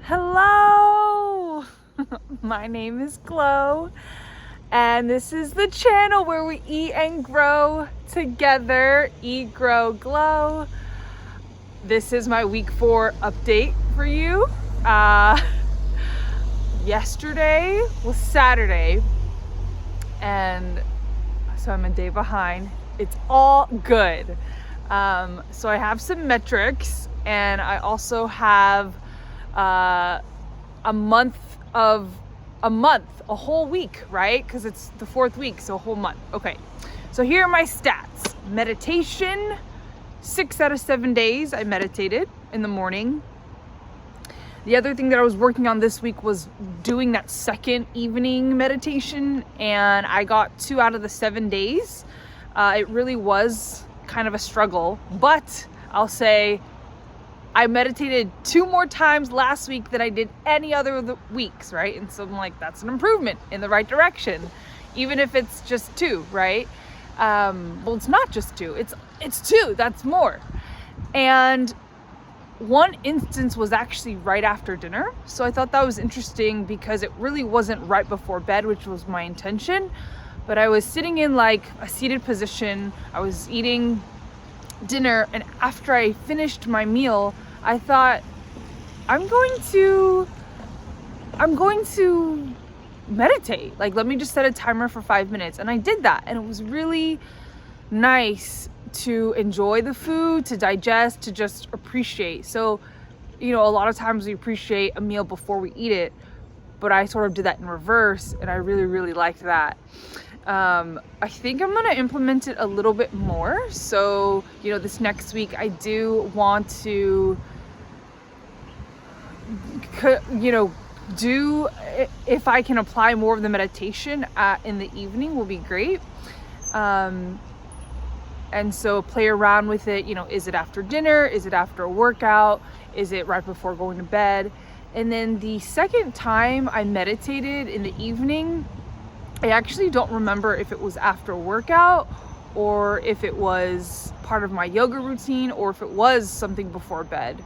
Hello! My name is Glow, and this is the channel where we eat and grow together. Eat, grow, glow. This is my week 4 update for you. Yesterday was Saturday, and so I'm a day behind. It's all good. So I have some metrics, and I also have a whole week, right? Because it's the 4th week, so a whole month. Okay, so here are my stats. Meditation, 6 out of 7 days I meditated in the morning. The other thing that I was working on this week was doing that second evening meditation, and I got 2 out of the 7 days. It really was kind of a struggle, but I'll say I meditated 2 more times last week than I did any other of the weeks, right? And so I'm like, that's an improvement in the right direction, even if it's just 2, right? Well, it's not just 2, it's 2, that's more. And one instance was actually right after dinner. So I thought that was interesting because it really wasn't right before bed, which was my intention. But I was sitting in like a seated position. I was eating dinner, and after I finished my meal, I thought, I'm going to meditate. Like, let me just set a timer for 5 minutes. And I did that, and it was really nice to enjoy the food, to digest, to just appreciate. So, a lot of times we appreciate a meal before we eat it, but I sort of did that in reverse, and I really, really liked that. I think I'm going to implement it a little bit more. So, this next week I do want to, do, if I can apply more of the meditation in the evening will be great. And so play around with it. Is it after dinner? Is it after a workout? Is it right before going to bed? And then the second time I meditated in the evening, I actually don't remember if it was after a workout or if it was part of my yoga routine or if it was something before bed.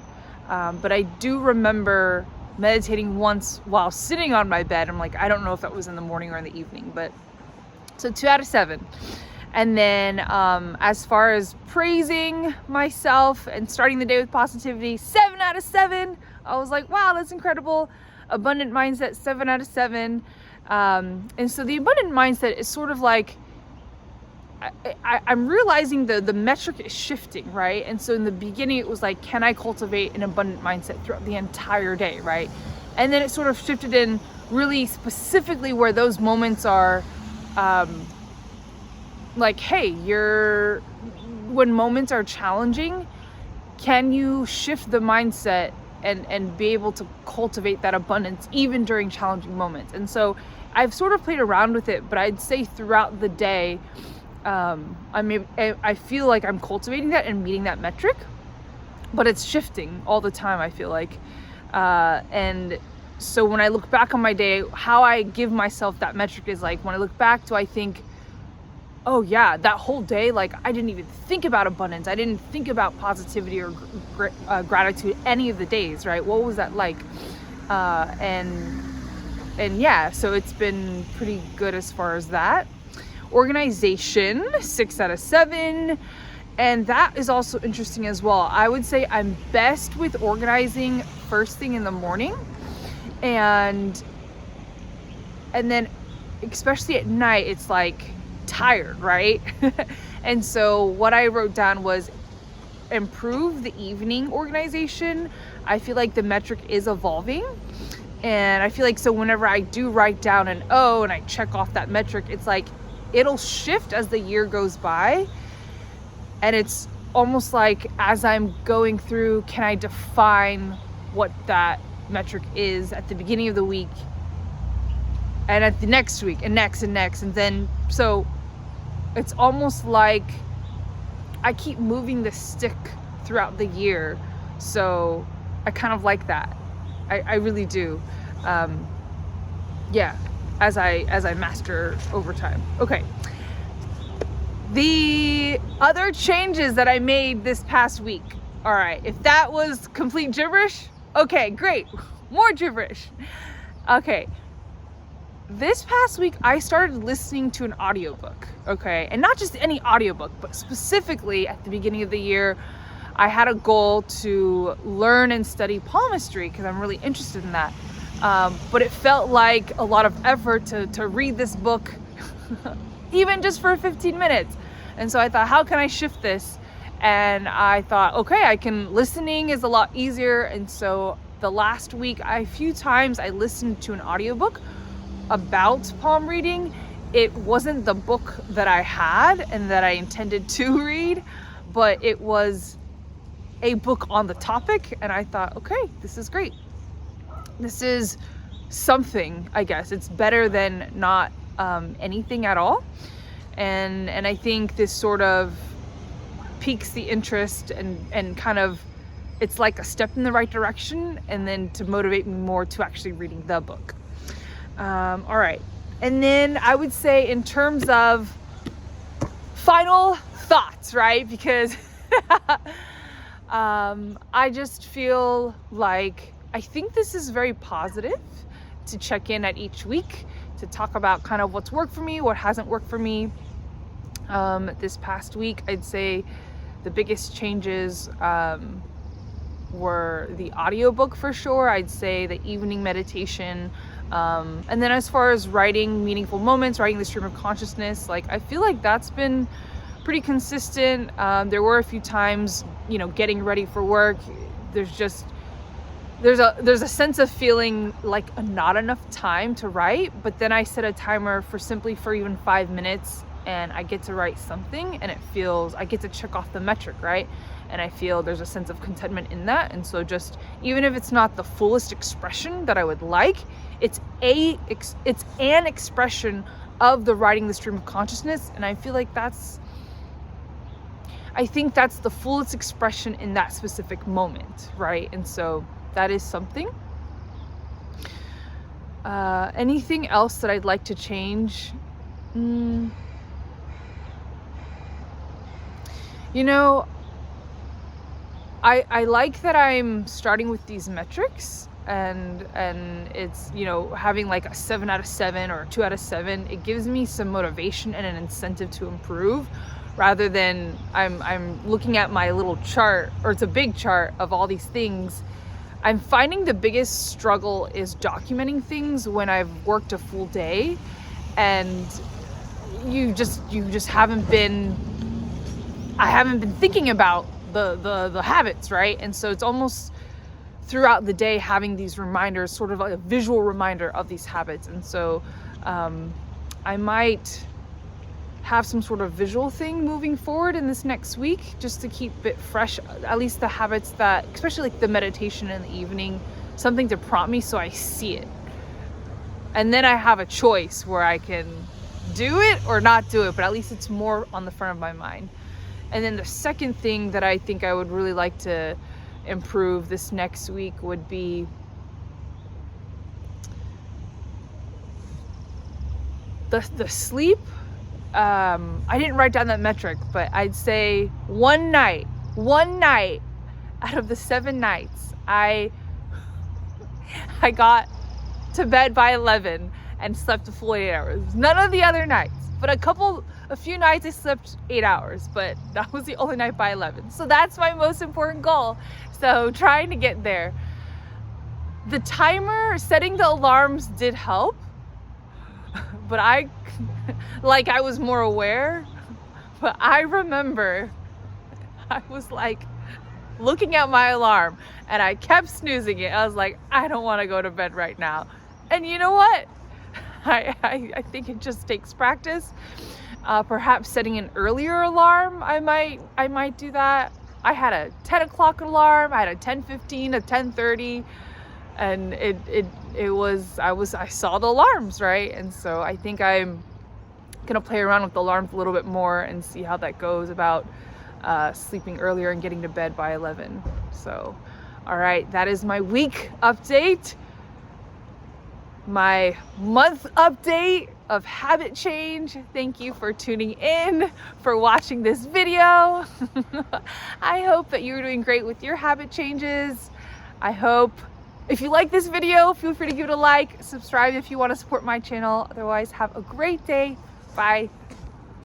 But I do remember meditating once while sitting on my bed. I'm like, I don't know if that was in the morning or in the evening, but so 2 out of 7. And then as far as praising myself and starting the day with positivity, 7 out of 7. I was like, wow, that's incredible. Abundant mindset, 7 out of 7. And so the abundant mindset is sort of like, I'm realizing the metric is shifting, right? And so in the beginning it was like, can I cultivate an abundant mindset throughout the entire day, right? And then it sort of shifted in really specifically where those moments are, like, hey, when moments are challenging, can you shift the mindset and be able to cultivate that abundance even during challenging moments? And so I've sort of played around with it, but I'd say throughout the day, I feel like I'm cultivating that and meeting that metric, but it's shifting all the time, I feel like. And so when I look back on my day, how I give myself that metric is like, when I look back, do I think, oh yeah, that whole day, like I didn't even think about abundance. I didn't think about positivity or gratitude any of the days, right? What was that like? And yeah, so it's been pretty good as far as that. Organization, 6 out of 7. And that is also interesting as well. I would say I'm best with organizing first thing in the morning. And then especially at night, it's like tired, right? And so what I wrote down was improve the evening organization. I feel like the metric is evolving, and I feel like so whenever I do write down an O and I check off that metric, it's like it'll shift as the year goes by, and it's almost like as I'm going through, can I define what that metric is at the beginning of the week and at the next week and next, and then so it's almost like I keep moving the stick throughout the year. So I kind of like that. I really do. Yeah, as I master over time. Okay. The other changes that I made this past week. All right, if that was complete gibberish, okay, great. more gibberish. Okay. This past week, I started listening to an audiobook, okay? And not just any audiobook, but specifically at the beginning of the year, I had a goal to learn and study palmistry because I'm really interested in that. But it felt like a lot of effort to read this book, even just for 15 minutes. And so I thought, how can I shift this? And I thought, okay, listening is a lot easier. And so the last week, a few times I listened to an audiobook about palm reading. It wasn't the book that I had and that I intended to read, but it was a book on the topic, and I thought, okay, this is great. This is something, I guess. It's better than not anything at all. And I think this sort of piques the interest and kind of, it's like a step in the right direction, and then to motivate me more to actually reading the book. All right. And then I would say in terms of final thoughts, right? Because I just feel like I think this is very positive to check in at each week, to talk about kind of what's worked for me, what hasn't worked for me. This past week, I'd say the biggest changes were the audiobook for sure. I'd say the evening meditation. And then as far as writing meaningful moments, writing the stream of consciousness, like I feel like that's been pretty consistent. There were a few times, getting ready for work, there's a sense of feeling like not enough time to write, but then I set a timer for even 5 minutes and I get to write something, and I get to check off the metric, right? And I feel there's a sense of contentment in that. And so just, even if it's not the fullest expression that I would like, it's an expression of the writing the stream of consciousness. And I feel like I think that's the fullest expression in that specific moment, right? And so that is something. Anything else that I'd like to change? I like that I'm starting with these metrics, and it's, having like a 7 out of 7 or a 2 out of 7. It gives me some motivation and an incentive to improve, rather than I'm looking at my little chart, or it's a big chart of all these things. I'm finding the biggest struggle is documenting things when I've worked a full day, and you just haven't been thinking about the habits, right? And so it's almost throughout the day having these reminders, sort of like a visual reminder of these habits. And so I might have some sort of visual thing moving forward in this next week, just to keep it fresh, at least the habits that, especially like the meditation in the evening, something to prompt me so I see it. And then I have a choice where I can do it or not do it, but at least it's more on the front of my mind. And then the second thing that I think I would really like to improve this next week would be the sleep. I didn't write down that metric, but I'd say one night out of the 7 nights, I got to bed by 11 and slept a full 8 hours. None of the other nights, but a few nights I slept 8 hours, but that was the only night by 11. So that's my most important goal. So trying to get there. The timer, setting the alarms did help, but I was more aware. But I remember I was like looking at my alarm and I kept snoozing it. I was like, I don't want to go to bed right now. And you know what? I think it just takes practice. Perhaps setting an earlier alarm, I might do that. I had a 10 o'clock alarm, I had a 10:15, a 10:30, and I saw the alarms, right? And so I think I'm gonna play around with the alarms a little bit more and see how that goes about sleeping earlier and getting to bed by 11. So, all right, that is my week update. My month update of habit change. Thank you for tuning in, for watching this video. I hope that you're doing great with your habit changes. I hope If you like this video, feel free to give it a like, subscribe if you want to support my channel. Otherwise, have a great day. Bye.